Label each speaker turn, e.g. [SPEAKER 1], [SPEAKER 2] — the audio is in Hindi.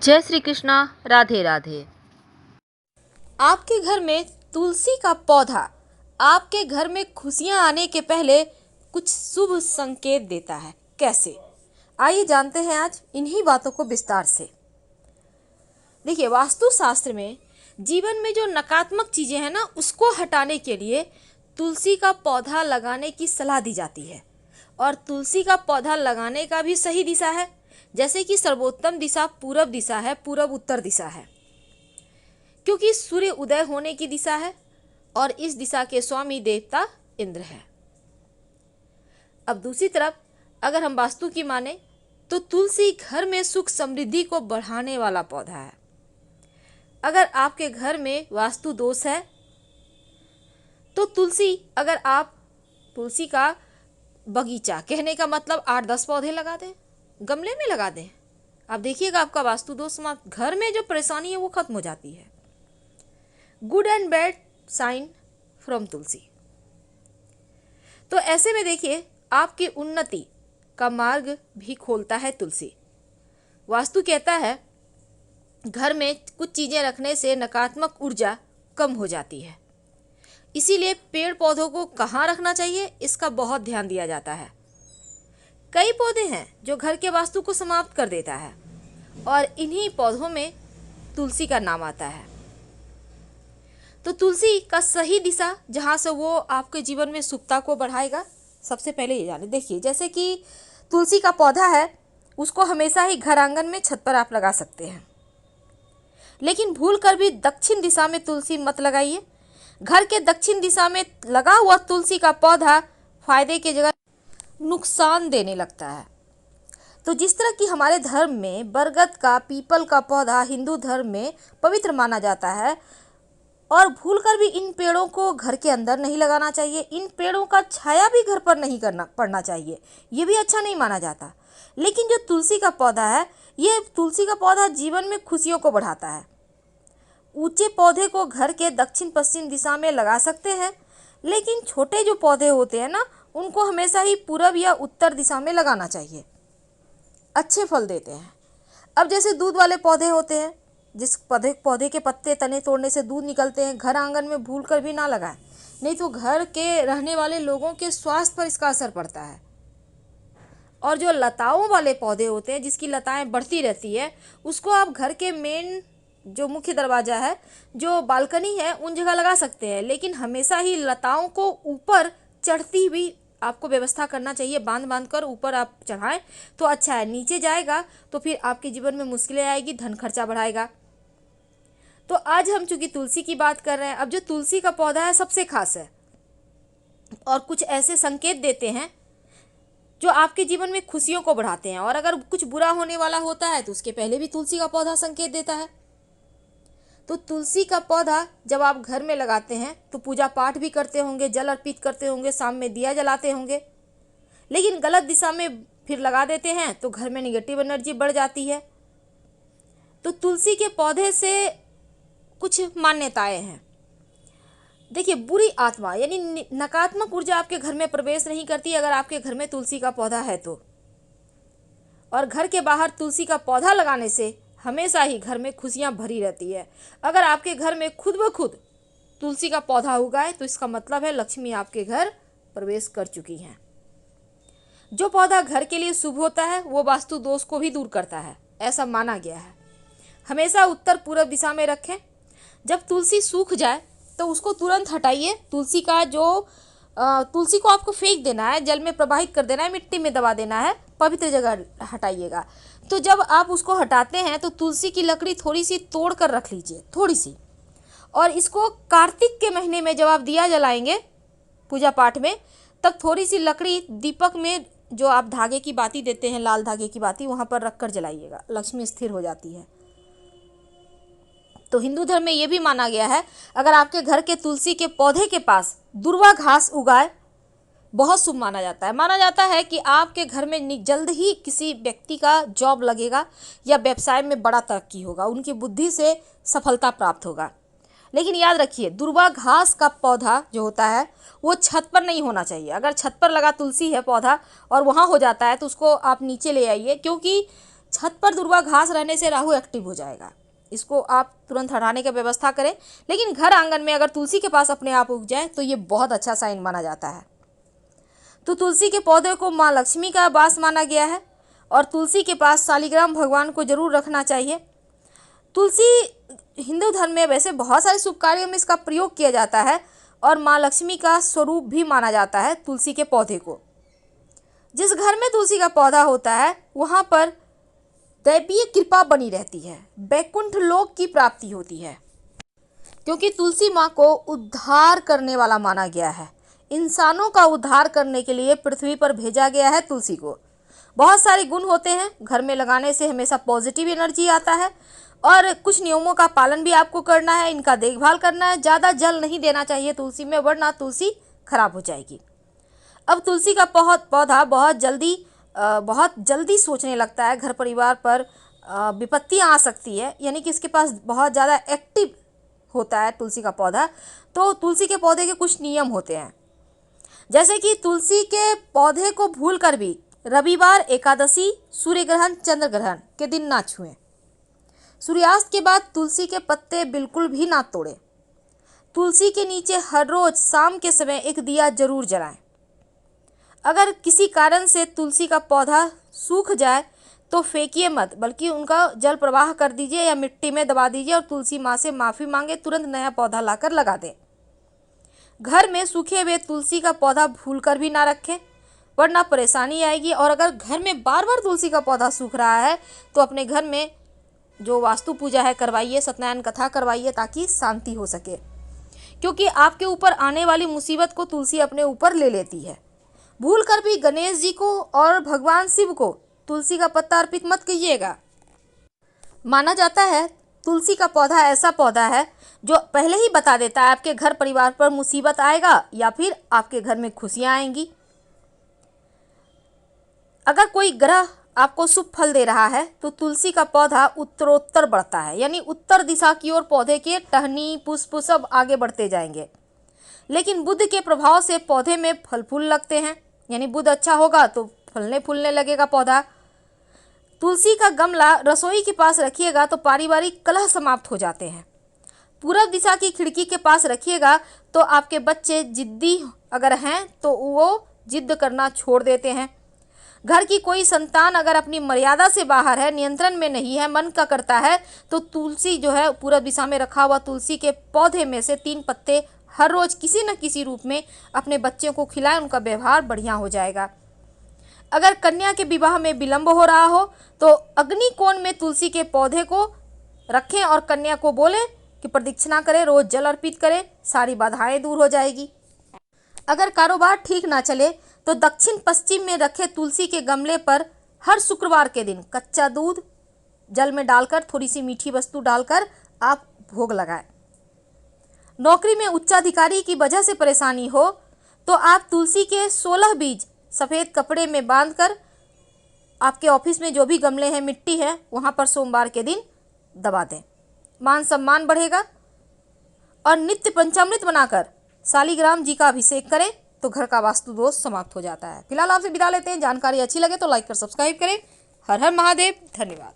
[SPEAKER 1] जय श्री कृष्णा। राधे राधे। आपके घर में तुलसी का पौधा आपके घर में खुशियां आने के पहले कुछ शुभ संकेत देता है। कैसे? आइए जानते हैं आज इन्हीं बातों को विस्तार से। देखिए, वास्तुशास्त्र में जीवन में जो नकारात्मक चीजें हैं ना, उसको हटाने के लिए तुलसी का पौधा लगाने की सलाह दी जाती है। और तुलसी का पौधा लगाने का भी सही दिशा है। जैसे कि सर्वोत्तम दिशा पूरब दिशा है, पूरब उत्तर दिशा है, क्योंकि सूर्य उदय होने की दिशा है और इस दिशा के स्वामी देवता इंद्र है। अब दूसरी तरफ अगर हम वास्तु की माने तो तुलसी घर में सुख समृद्धि को बढ़ाने वाला पौधा है। अगर आपके घर में वास्तु दोष है तो अगर आप तुलसी का बगीचा, कहने का मतलब 8-10 पौधे लगा दें, गमले में लगा दें, आप देखिएगा आपका वास्तु दोष समाप्त, घर में जो परेशानी है वो खत्म हो जाती है। Good and bad sign from tulsi. तो ऐसे में देखिए, आपकी उन्नति का मार्ग भी खोलता है तुलसी। वास्तु कहता है घर में कुछ चीजें रखने से नकारात्मक ऊर्जा कम हो जाती है, इसीलिए पेड़ पौधों को कहाँ रखना चाहिए इसका बहुत ध्यान दिया जाता है। कई पौधे हैं जो घर के वास्तु को समाप्त कर देता है और इन्हीं पौधों में तुलसी का नाम आता है। तो तुलसी का सही दिशा जहाँ से वो आपके जीवन में सुखता को बढ़ाएगा, सबसे पहले ये जाने। देखिए, जैसे कि तुलसी का पौधा है, उसको हमेशा ही घर आंगन में, छत पर आप लगा सकते हैं, लेकिन भूल कर भी दक्षिण दिशा में तुलसी मत लगाइए। घर के दक्षिण दिशा में लगा हुआ तुलसी का पौधा फायदे की जगह नुकसान देने लगता है। तो जिस तरह कि हमारे धर्म में बरगद का, पीपल का पौधा हिंदू धर्म में पवित्र माना जाता है, और भूलकर भी इन पेड़ों को घर के अंदर नहीं लगाना चाहिए। इन पेड़ों का छाया भी घर पर नहीं पड़ना चाहिए, ये भी अच्छा नहीं माना जाता। लेकिन जो तुलसी का पौधा है, ये तुलसी का पौधा जीवन में खुशियों को बढ़ाता है। ऊंचे पौधे को घर के दक्षिण पश्चिम दिशा में लगा सकते हैं, लेकिन छोटे जो पौधे होते हैं ना, उनको हमेशा ही पूरब या उत्तर दिशा में लगाना चाहिए, अच्छे फल देते हैं। अब जैसे दूध वाले पौधे होते हैं, जिस पौधे के पत्ते तने तोड़ने से दूध निकलते हैं, घर आंगन में भूल कर भी ना लगाएं, नहीं तो घर के रहने वाले लोगों के स्वास्थ्य पर इसका असर पड़ता है। और जो लताओं वाले पौधे होते हैं, जिसकी लताएं बढ़ती रहती है, उसको आप घर के मेन जो मुख्य दरवाजा है, जो बालकनी है, उन जगह लगा सकते हैं। लेकिन हमेशा ही लताओं को ऊपर चढ़ती हुई आपको व्यवस्था करना चाहिए, बांध कर ऊपर आप चढ़ाएं तो अच्छा है। नीचे जाएगा तो फिर आपके जीवन में मुश्किलें आएगी, धन खर्चा बढ़ाएगा। तो आज हम चूंकि तुलसी की बात कर रहे हैं, अब जो तुलसी का पौधा है सबसे खास है और कुछ ऐसे संकेत देते हैं जो आपके जीवन में खुशियों को बढ़ाते हैं। और अगर कुछ बुरा होने वाला होता है तो उसके पहले भी तुलसी का पौधा संकेत देता है। तो तुलसी का पौधा जब आप घर में लगाते हैं तो पूजा पाठ भी करते होंगे, जल अर्पित करते होंगे, शाम में दिया जलाते होंगे, लेकिन गलत दिशा में फिर लगा देते हैं तो घर में निगेटिव एनर्जी बढ़ जाती है। तो तुलसी के पौधे से कुछ मान्यताएं हैं। देखिए, बुरी आत्मा यानी नकारात्मक ऊर्जा आपके घर में प्रवेश नहीं करती अगर आपके घर में तुलसी का पौधा है तो। और घर के बाहर तुलसी का पौधा लगाने से हमेशा ही घर में खुशियां भरी रहती है। अगर आपके घर में खुद ब खुद तुलसी का पौधा उगाए तो इसका मतलब है लक्ष्मी आपके घर प्रवेश कर चुकी हैं। जो पौधा घर के लिए शुभ होता है वो वास्तु दोष को भी दूर करता है, ऐसा माना गया है। हमेशा उत्तर पूर्व दिशा में रखें। जब तुलसी सूख जाए तो उसको तुरंत हटाइए। तुलसी को आपको फेंक देना है, जल में प्रवाहित कर देना है, मिट्टी में दबा देना है, पवित्र जगह हटाइएगा। तो जब आप उसको हटाते हैं तो तुलसी की लकड़ी थोड़ी सी तोड़ कर रख लीजिए, थोड़ी सी। और इसको कार्तिक के महीने में जब आप दिया जलाएंगे पूजा पाठ में, तब थोड़ी सी लकड़ी दीपक में, जो आप धागे की बाती देते हैं, लाल धागे की बाती, वहां पर रख कर जलाइएगा, लक्ष्मी स्थिर हो जाती है। तो हिंदू धर्म में यह भी माना गया है, अगर आपके घर के तुलसी के पौधे के पास दुर्वा घास उगाए, बहुत शुभ माना जाता है। माना जाता है कि आपके घर में जल्द ही किसी व्यक्ति का जॉब लगेगा या व्यवसाय में बड़ा तरक्की होगा, उनकी बुद्धि से सफलता प्राप्त होगा। लेकिन याद रखिए, दुर्वा घास का पौधा जो होता है वो छत पर नहीं होना चाहिए। अगर छत पर लगा तुलसी है पौधा और वहाँ हो जाता है तो उसको आप नीचे ले आइए, क्योंकि छत पर दुर्वा घास रहने से राहु एक्टिव हो जाएगा, इसको आप तुरंत हटाने की व्यवस्था करें। लेकिन घर आंगन में अगर तुलसी के पास अपने आप उग जाए तो ये बहुत अच्छा साइन माना जाता है। तो तुलसी के पौधे को माँ लक्ष्मी का वास माना गया है और तुलसी के पास शालिग्राम भगवान को जरूर रखना चाहिए। तुलसी हिंदू धर्म में वैसे बहुत सारे शुभ कार्यों में इसका प्रयोग किया जाता है और माँ लक्ष्मी का स्वरूप भी माना जाता है तुलसी के पौधे को। जिस घर में तुलसी का पौधा होता है वहाँ पर दैवीय कृपा बनी रहती है, वैकुंठ लोक की प्राप्ति होती है, क्योंकि तुलसी माँ को उद्धार करने वाला माना गया है। इंसानों का उद्धार करने के लिए पृथ्वी पर भेजा गया है तुलसी को। बहुत सारे गुण होते हैं, घर में लगाने से हमेशा पॉजिटिव एनर्जी आता है और कुछ नियमों का पालन भी आपको करना है, इनका देखभाल करना है। ज़्यादा जल नहीं देना चाहिए तुलसी में, वरना तुलसी खराब हो जाएगी। अब तुलसी का पौधा बहुत जल्दी सोचने लगता है, घर परिवार पर विपत्तियाँ आ सकती है, यानी कि इसके पास बहुत ज़्यादा एक्टिव होता है तुलसी का पौधा। तो तुलसी के पौधे के कुछ नियम होते हैं, जैसे कि तुलसी के पौधे को भूलकर भी रविवार, एकादशी, सूर्य ग्रहण, चंद्र ग्रहण के दिन ना छुएं। सूर्यास्त के बाद तुलसी के पत्ते बिल्कुल भी ना तोड़ें। तुलसी के नीचे हर रोज शाम के समय एक दिया जरूर जलाएं। अगर किसी कारण से तुलसी का पौधा सूख जाए तो फेंकिए मत, बल्कि उनका जल प्रवाह कर दीजिए या मिट्टी में दबा दीजिए और तुलसी माँ से माफ़ी मांगे, तुरंत नया पौधा लाकर लगा दें। घर में सूखे हुए तुलसी का पौधा भूलकर भी ना रखें, वरना परेशानी आएगी। और अगर घर में बार बार तुलसी का पौधा सूख रहा है तो अपने घर में जो वास्तु पूजा है करवाइए, सत्यनारायण कथा करवाइए, ताकि शांति हो सके, क्योंकि आपके ऊपर आने वाली मुसीबत को तुलसी अपने ऊपर ले लेती है। भूल कर भी गणेश जी को और भगवान शिव को तुलसी का पत्ता अर्पित मत कीजिएगा। माना जाता है तुलसी का पौधा ऐसा पौधा है जो पहले ही बता देता है आपके घर परिवार पर मुसीबत आएगा या फिर आपके घर में खुशियां आएंगी। अगर कोई ग्रह आपको शुभ फल दे रहा है तो तुलसी का पौधा उत्तरोत्तर बढ़ता है, यानी उत्तर दिशा की ओर पौधे के टहनी, पुष्प सब आगे बढ़ते जाएंगे। लेकिन बुध के प्रभाव से पौधे में फल फूल लगते हैं, यानी बुध अच्छा होगा तो फलने फूलने लगेगा पौधा। तुलसी का गमला रसोई के पास रखिएगा तो पारिवारिक कलह समाप्त हो जाते हैं। पूरब दिशा की खिड़की के पास रखिएगा तो आपके बच्चे जिद्दी अगर हैं तो वो जिद करना छोड़ देते हैं। घर की कोई संतान अगर अपनी मर्यादा से बाहर है, नियंत्रण में नहीं है, मन का करता है, तो तुलसी जो है पूरब दिशा में रखा हुआ तुलसी के पौधे में से 3 पत्ते हर रोज किसी न किसी रूप में अपने बच्चों को खिलाएं, उनका व्यवहार बढ़िया हो जाएगा। अगर कन्या के विवाह में विलंब हो रहा हो तो अग्नि कोण में तुलसी के पौधे को रखें और कन्या को बोलें कि प्रदक्षिणा करें, रोज जल अर्पित करें, सारी बाधाएं दूर हो जाएगी। अगर कारोबार ठीक ना चले तो दक्षिण पश्चिम में रखे तुलसी के गमले पर हर शुक्रवार के दिन कच्चा दूध जल में डालकर थोड़ी सी मीठी वस्तु डालकर आप भोग लगाएं। नौकरी में उच्चाधिकारी की वजह से परेशानी हो तो आप तुलसी के 16 बीज सफ़ेद कपड़े में बांधकर आपके ऑफिस में जो भी गमले हैं, मिट्टी है, वहाँ पर सोमवार के दिन दबा दें। मान सम्मान बढ़ेगा। और नित्य पंचामृत बनाकर शालिग्राम जी का अभिषेक करें तो घर का वास्तु दोष समाप्त हो जाता है। फिलहाल आपसे विदा लेते हैं। जानकारी अच्छी लगे तो लाइक कर सब्सक्राइब करें। हर हर महादेव। धन्यवाद।